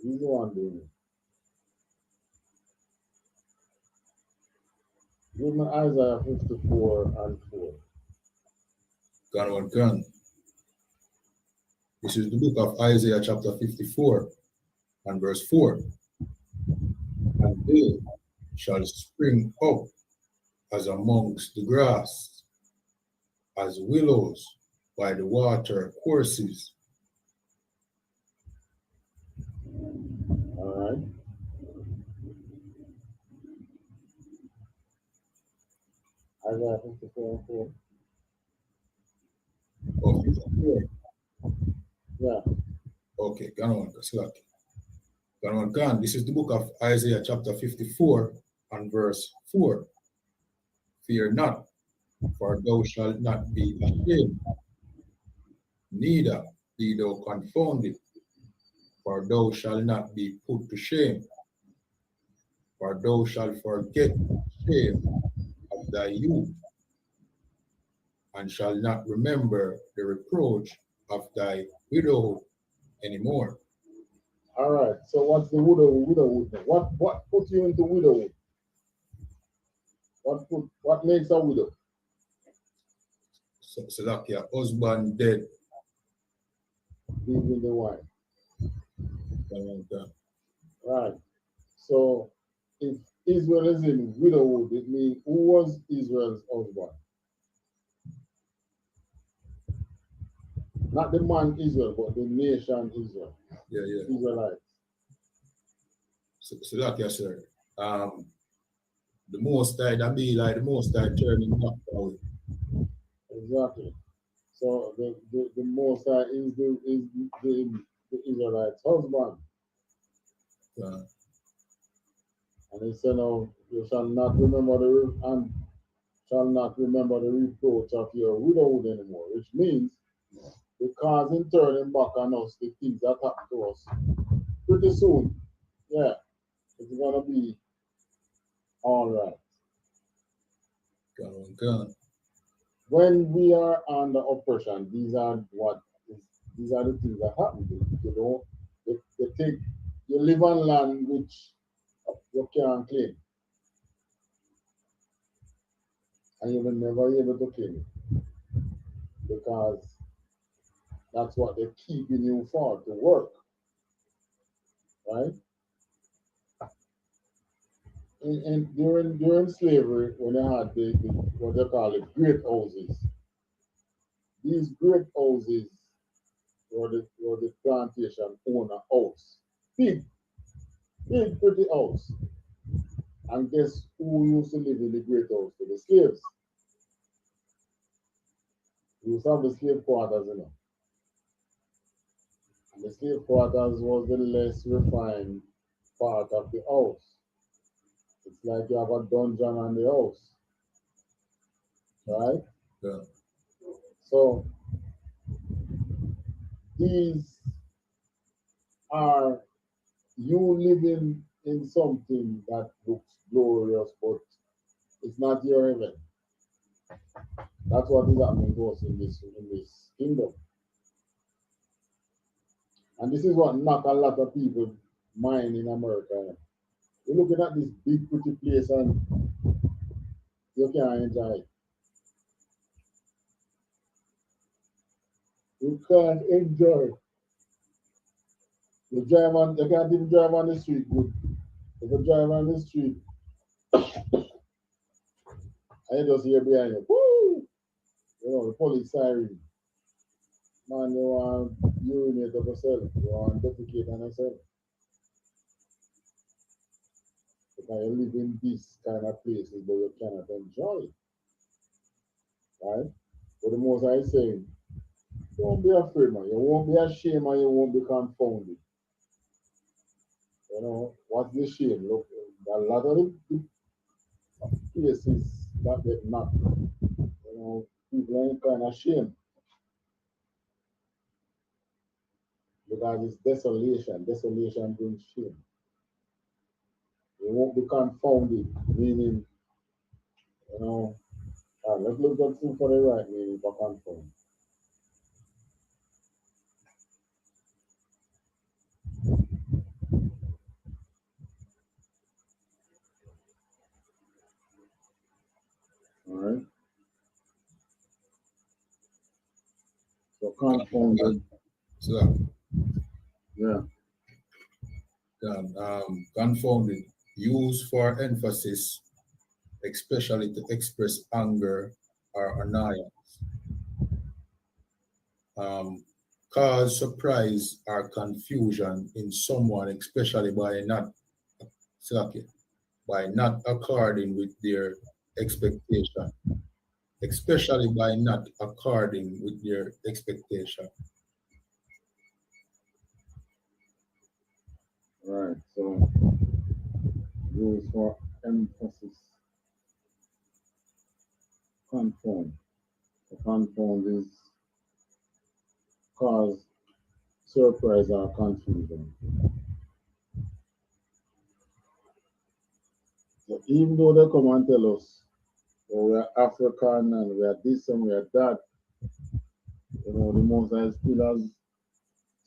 He's the one doing it. Give me Isaiah 54 and 4. Gun. This is the book of Isaiah chapter 54 and verse 4. And they shall spring up as amongst the grass, as willows by the water courses. All right. Isaiah 54 and 4. Oh, 54. Yeah. Okay, Gun. This is the book of Isaiah chapter 54 and verse 4. Fear not, for thou shalt not be ashamed, neither be thou confounded, for thou shalt not be put to shame, for thou shalt forget the shame of thy youth, and shall not remember the reproach of thy widowhood anymore. All right. So what's the widowhood? What put you into widowhood? What makes a widow? So like your husband dead. Leaving the wife. Right. So if Israel is in widowhood, it means who was Israel's husband? Not the man Israel, but the nation Israel. Yeah. Israelites. So like you said, the most I that be like the most I turning back away. Exactly. So the Most High is the Israelites' husband. And he said, "No, you shall not remember the reproach of your widowhood anymore," which means because in turning back on us, the things that happen to us pretty soon, yeah, it's gonna be all right. Gun. When we are under oppression, these are the things that happen. They take you live on land which you can't claim, and you will never be able to claim it because that's what they're keeping you for, to work, right? during slavery, when they had the what they call it, great houses, these great houses were the plantation owner house. Big, big, pretty house. And guess who used to live in the great house? The slaves. You used to have the slave quarters, you know. And the slave quarters was the less refined part of the house. It's like you have a dungeon on the house. Right? Yeah. So these are you living in something that looks glorious, but it's not your heaven. That's what is happening to us in this kingdom. And this is what knock a lot of people mind in America. You're looking at this big pretty place and you can't enjoy it. You can't enjoy it. You can't even drive on the street good. If you drive on the street and you just hear behind you, whoo! You know, the police siren. Man, you want to urinate on yourself. You want to defecate on yourself. Because you live in this kind of places, but you cannot enjoy it. Right? But the most I say, don't be afraid, man. You won't be ashamed and you won't be confounded. You know, what's the shame? Look, a lot of the places that get knocked, you know, people ain't kind of ashamed. Because it's desolation. Desolation brings shame. You won't be confounded, meaning, you know, let's look at two for the right meaning for confound. All right. So confounded. So Yeah. confounded, used for emphasis, especially to express anger or annoyance. Cause surprise or confusion in someone, especially by not according with their expectation, especially by not according with their expectation. Right. So used for emphasis. Confound. The confound is cause surprise or confusion. So even though they come and tell us, oh, we are African and we are this and we are that, you know, the Most High still has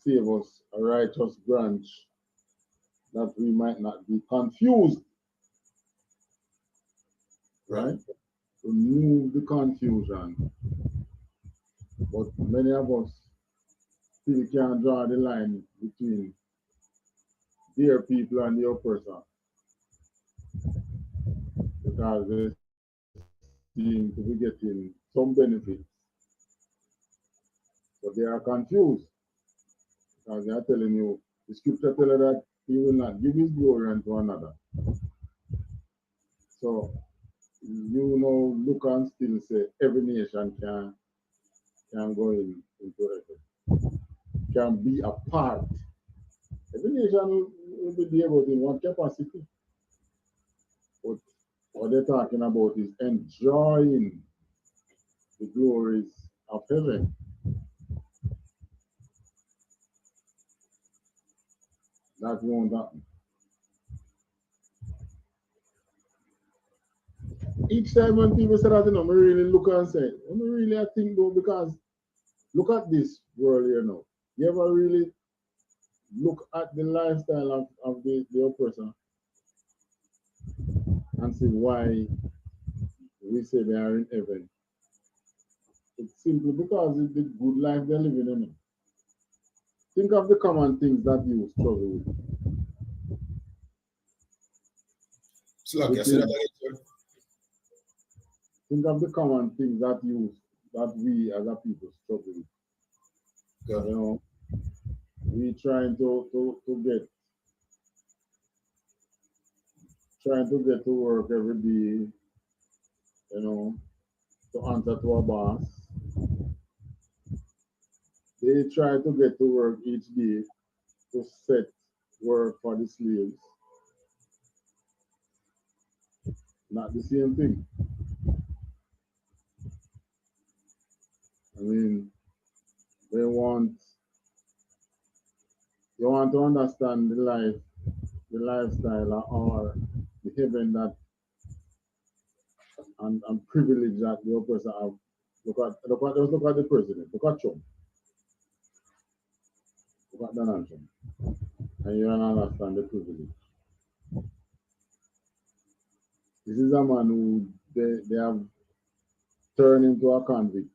saved us a righteous branch that we might not be confused. Right? Remove the confusion. But many of us still can't draw the line between their people and the oppressor because they seem to be getting some benefits. But they are confused because they are telling you, the scripture tells you that he will not give his glory unto another. So, you know, look and still say every nation can go into heaven, can be a part. Every nation will be there, but in one capacity. But what they're talking about is enjoying the glories of heaven. That won't happen. Each time when people say that, you know, I really look and say, I really I think though, because look at this world here now. You ever really look at the lifestyle of the oppressor and see why we say they are in heaven? It's simply because it's the good life they're living in. Think of the common things that you struggle with. Slack, you see that again, think of the common things that we as a people struggle with. sir? You know, we trying to get to work every day, you know, to answer to our boss. They try to get to work each day to set work for the slaves. Not the same thing. I mean, you want to understand the lifestyle or the heaven that and privilege that the oppressor have. Just look at the president. Look at Trump. Look at Donald Trump. And you understand the privilege. This is a man who they have turned into a convict.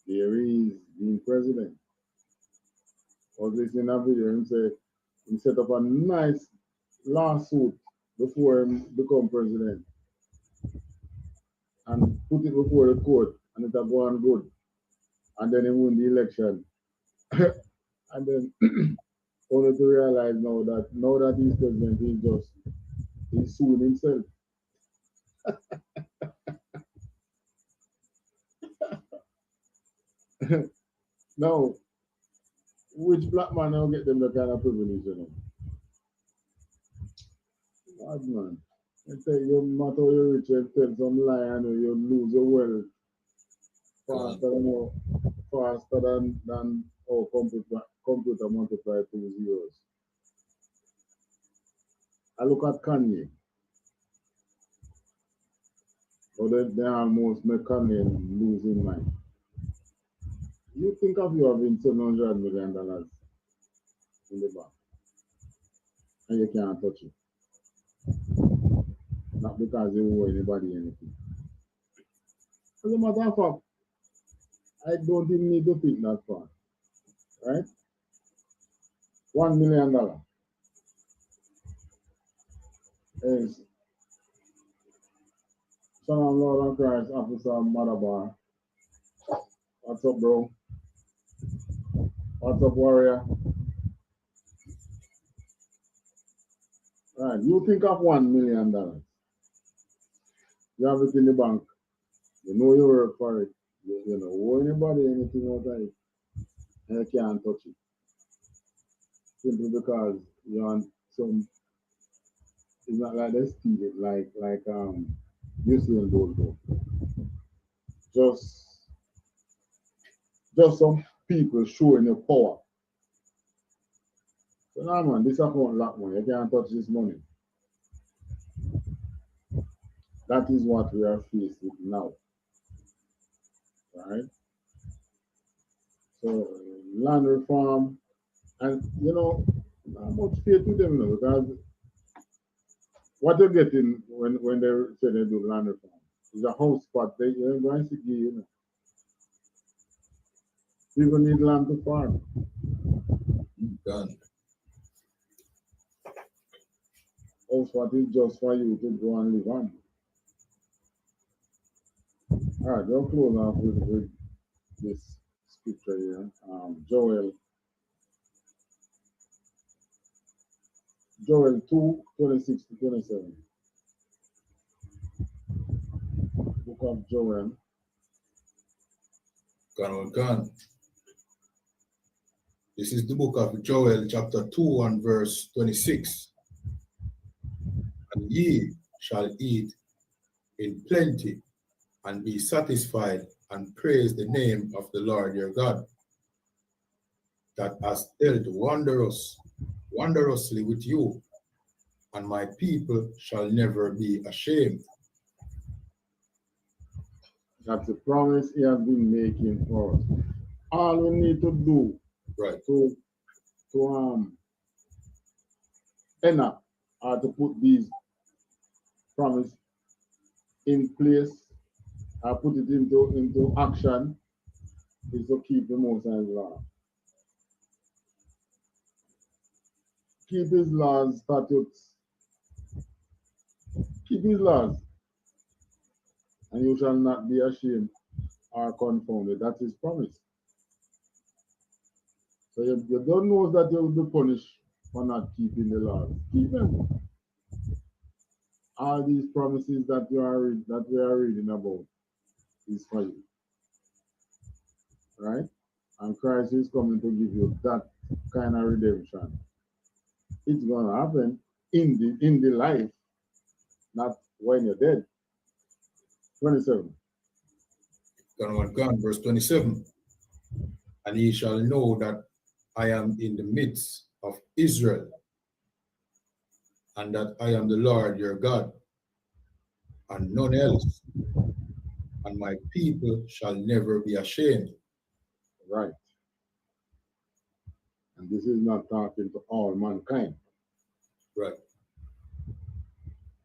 There he is being president. I was listening to a video and say he set up a nice lawsuit before he become president and put it before the court and it had gone good. And then he won the election. And then only to realize now that he's president, he's suing himself. Now, which black man now get them that kind of privilege, you know? Bad man. I tell you, no matter how you rich and tell some lie and you lose your wealth faster than our computer multiply 2 zeros. I look at Kanye. Or they almost make Kanye lose his mind. You think of you having $700 million in the bank and you can't touch it. Not because you owe anybody anything. As a matter of fact, I don't even need to think that far. Right? $1 million is Shalom Lord and Christ, Officer Madabar. What's up, bro? What's up, warrior? Right, you think of $1 million. You have it in the bank. You know you work for it. You know, owe anybody anything out of it. And you can't touch it. Simply because you want some, it's not like they steal it like Usain Bolt do. Just some people showing your power. So now man, this account lock money. You can't touch this money. That is what we are faced with now. Right? So land reform, and you know, not much fear to them now because what you're getting when they say they do land reform is a house spot they're going to give you. People need land to farm. Done. House spot is just for you to go and live on. All right, we'll close off with this scripture here. Joel 2:26-27. Book of Joel. Gone. This is the book of Joel, chapter 2 and verse 26. And ye shall eat in plenty and be satisfied and praise the name of the Lord your God, that has dealt wondrously with you, and my people shall never be ashamed. That's the promise he has been making for us. All we need to do to enact or to put these promise in place or put it into action is to keep the Most High's law. keep his laws, statutes, keep his laws, and you shall not be ashamed or confounded. That's his promise. So you don't know that you will be punished for not keeping the laws. Keep them. All these promises that we are reading about is for you. Right? And Christ is coming to give you that kind of redemption. It's gonna happen in the life, not when you're dead. 27. Gone, verse 27. And ye shall know that I am in the midst of Israel, and that I am the Lord your God, and none else, and my people shall never be ashamed. Right. And this is not talking to all mankind. Right.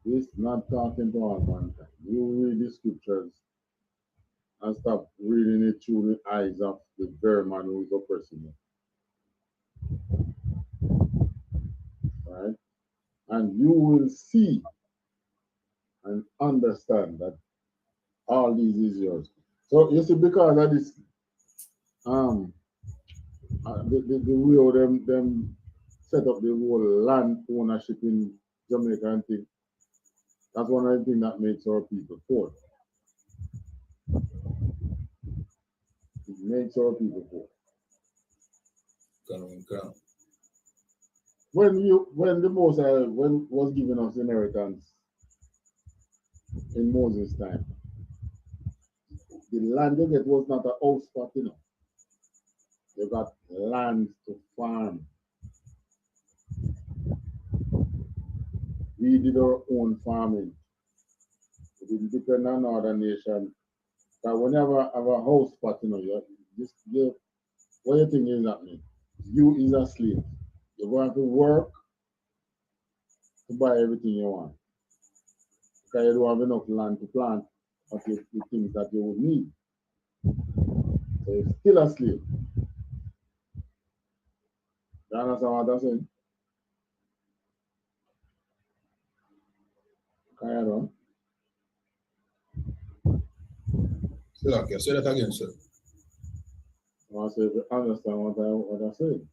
This is not talking to all mankind. You read the scriptures and stop reading it through the eyes of the very man who is oppressing you. Right? And you will see and understand that all these is yours. So you see, because of this the way how them set up the whole land ownership in Jamaica and thing, that's one of the things that makes our people poor. It makes our people poor. Gone. When the Moses was giving us inheritance in Moses' time, the land they get was not a house spot, you know. They got land to farm. We did our own farming. We didn't depend on other nation. But whenever have a house spot, you know, what you think is happening? You is a slave. You're going to work to buy everything you want. Because you don't have enough land to plant the things that you would need. So you're still a slave. You understand what I'm saying? Carry on. Okay, say that again, sir. I want to say if you understand what I'm saying.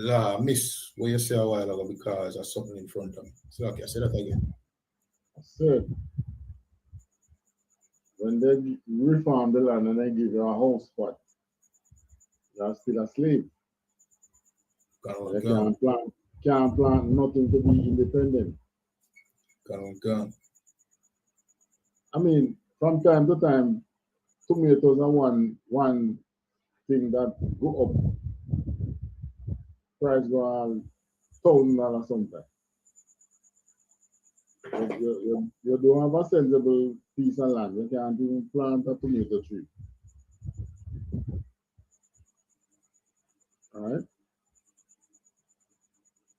I miss what you said a while ago because there's something in front of me. So okay, say that again. I said, when they reform the land and they give you a house spot, you're still a slave. You can't plant nothing to be independent. Gone. I mean, from time to time, tomatoes are one thing that go up. Price go on $1,000 sometimes. You don't have a sensible piece of land. You can't even plant a tomato tree. All right?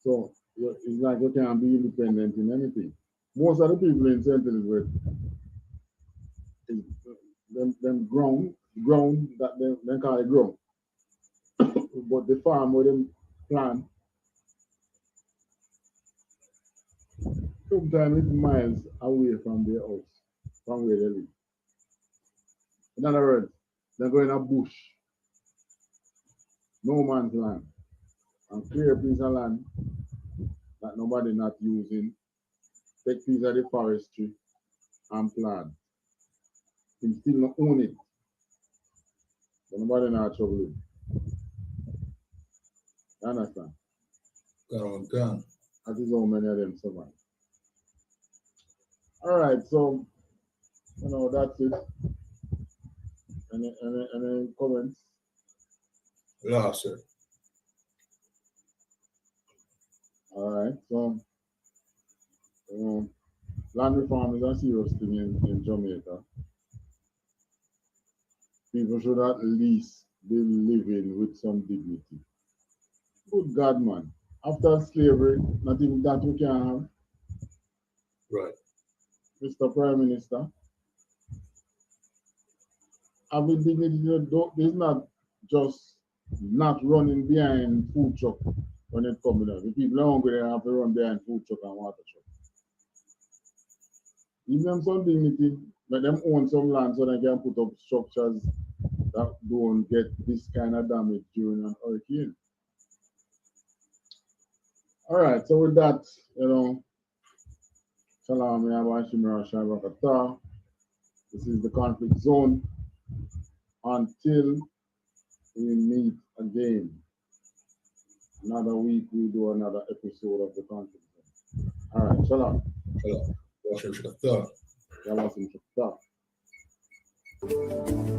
So it's like you can't be independent in anything. Most of the people in St. Elizabeth, them ground that they call it ground. But the farm where them plant, sometimes it's miles away from their house, from where they live. In other words, they go in a bush, no man's land, and clear a piece of land that nobody not using, take piece of the forestry and plant. He still not own it. So nobody not trouble him. You understand? Gone. That is how many of them survive. All right, so that's it. Any comments? Yeah, sir. All right, so land reform is a serious thing in Jamaica. People should at least be living with some dignity. Good God, man. After slavery, nothing that we can have. Right. Mr. Prime Minister. Having dignity is not just not running behind food truck when it comes down. The people are hungry, they have to run behind food truck and water truck. Give them some dignity, let them own some land so they can put up structures that don't get this kind of damage during an hurricane. All right, so with that, Shalom, this is the conflict zone. Until we meet again, another week we do another episode of the conflict zone. All right, Shalom. Shalom.